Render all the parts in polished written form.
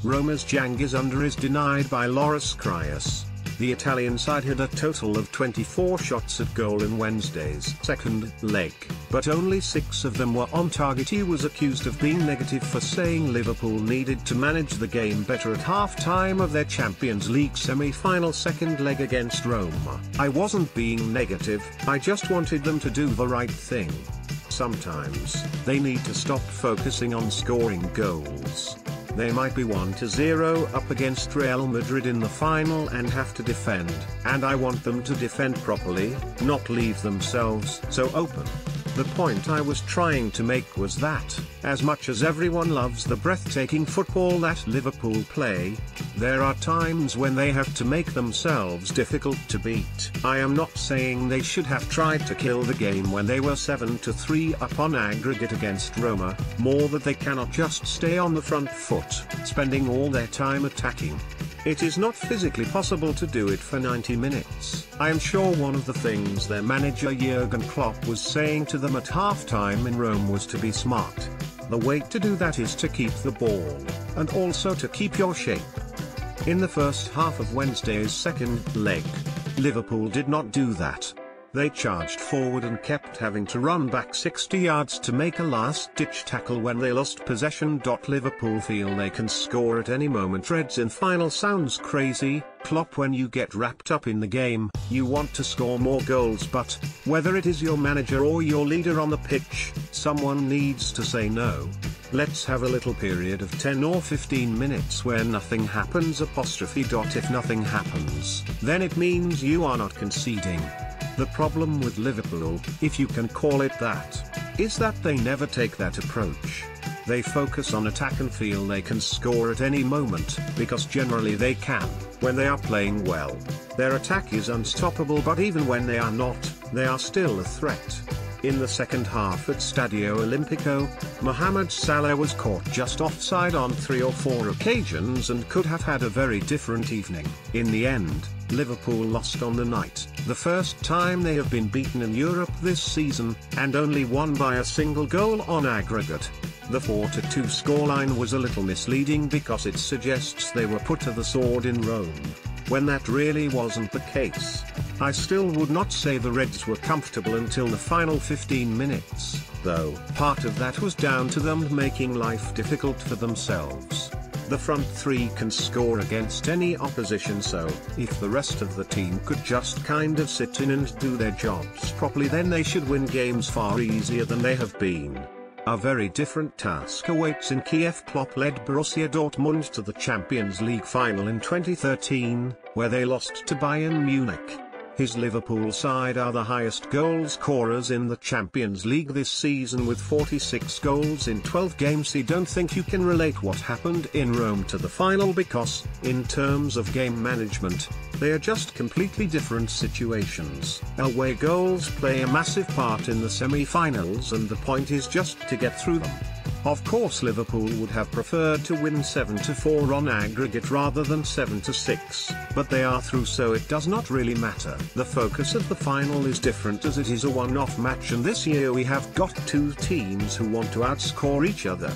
Roma's Cengiz under is denied by Loris Karius. The Italian side had a total of 24 shots at goal in Wednesday's second leg, but only 6 of them were on target. He was accused of being negative for saying Liverpool needed to manage the game better at half-time of their Champions League semi-final second leg against Roma. "I wasn't being negative, I just wanted them to do the right thing. Sometimes, they need to stop focusing on scoring goals. They might be 1-0 up against Real Madrid in the final and have to defend, and I want them to defend properly, not leave themselves so open. The point I was trying to make was that, as much as everyone loves the breathtaking football that Liverpool play, there are times when they have to make themselves difficult to beat. I am not saying they should have tried to kill the game when they were 7-3 up on aggregate against Roma, more that they cannot just stay on the front foot, spending all their time attacking. It is not physically possible to do it for 90 minutes. I am sure one of the things their manager Jurgen Klopp was saying to them at halftime in Rome was to be smart. The way to do that is to keep the ball, and also to keep your shape. In the first half of Wednesday's second leg, Liverpool did not do that. They charged forward and kept having to run back 60 yards to make a last-ditch tackle when they lost possession. Liverpool feel they can score at any moment. Reds in final sounds crazy. Klopp, when you get wrapped up in the game, you want to score more goals, but whether it is your manager or your leader on the pitch, someone needs to say no. Let's have a little period of 10 or 15 minutes where nothing happens. If nothing happens, then it means you are not conceding. The problem with Liverpool, if you can call it that, is that they never take that approach. They focus on attack and feel they can score at any moment, because generally they can, when they are playing well. Their attack is unstoppable, but even when they are not, they are still a threat. In the second half at Stadio Olimpico, Mohamed Salah was caught just offside on 3 or 4 occasions and could have had a very different evening. In the end, Liverpool lost on the night, the first time they have been beaten in Europe this season, and only won by a single goal on aggregate. The 4-2 scoreline was a little misleading because it suggests they were put to the sword in Rome, when that really wasn't the case. I still would not say the Reds were comfortable until the final 15 minutes, though part of that was down to them making life difficult for themselves. The front three can score against any opposition, so if the rest of the team could just kind of sit in and do their jobs properly, then they should win games far easier than they have been. A very different task awaits in Kiev. Klopp led Borussia Dortmund to the Champions League final in 2013, where they lost to Bayern Munich. His Liverpool side are the highest goal scorers in the Champions League this season with 46 goals in 12 games. I don't think you can relate what happened in Rome to the final because, in terms of game management, they are just completely different situations. Away goals play a massive part in the semi-finals, and the point is just to get through them. Of course, Liverpool would have preferred to win 7-4 on aggregate rather than 7-6, but they are through, so it does not really matter. The focus of the final is different as it is a one-off match, and this year we have got two teams who want to outscore each other.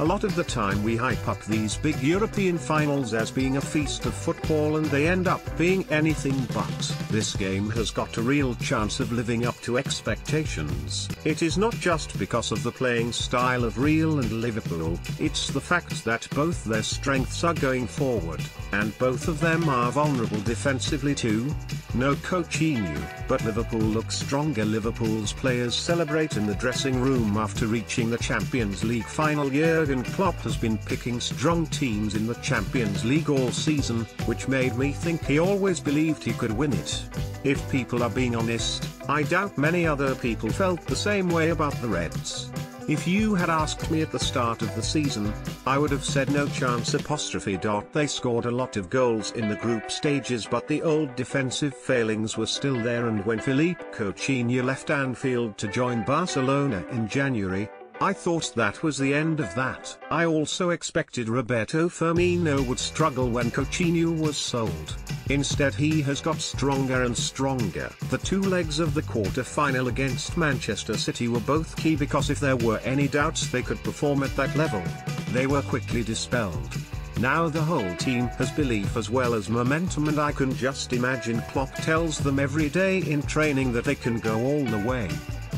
A lot of the time we hype up these big European finals as being a feast of football, and they end up being anything but. This game has got a real chance of living up to expectations. It is not just because of the playing style of Real and Liverpool, it's the fact that both their strengths are going forward, and both of them are vulnerable defensively too. No Coutinho, but Liverpool looks stronger. Liverpool's players celebrate in the dressing room after reaching the Champions League final. Jurgen Klopp has been picking strong teams in the Champions League all season, which made me think he always believed he could win it. If people are being honest, I doubt many other people felt the same way about the Reds. If you had asked me at the start of the season, I would have said no chance. They scored a lot of goals in the group stages, but the old defensive failings were still there, and when Philippe Coutinho left Anfield to join Barcelona in January, I thought that was the end of that. I also expected Roberto Firmino would struggle when Coutinho was sold. Instead, he has got stronger and stronger. The 2 legs of the quarter-final against Manchester City were both key, because if there were any doubts they could perform at that level, they were quickly dispelled. Now the whole team has belief as well as momentum, and I can just imagine Klopp tells them every day in training that they can go all the way.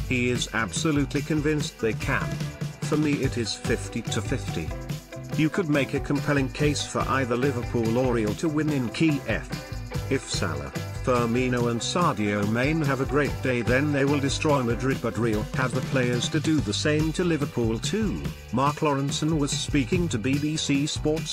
He is absolutely convinced they can. For me it is 50-50. You could make a compelling case for either Liverpool or Real to win in Kiev. If Salah, Firmino and Sadio Mane have a great day, then they will destroy Madrid, but Real have the players to do the same to Liverpool too. Mark Lawrenson was speaking to BBC Sports.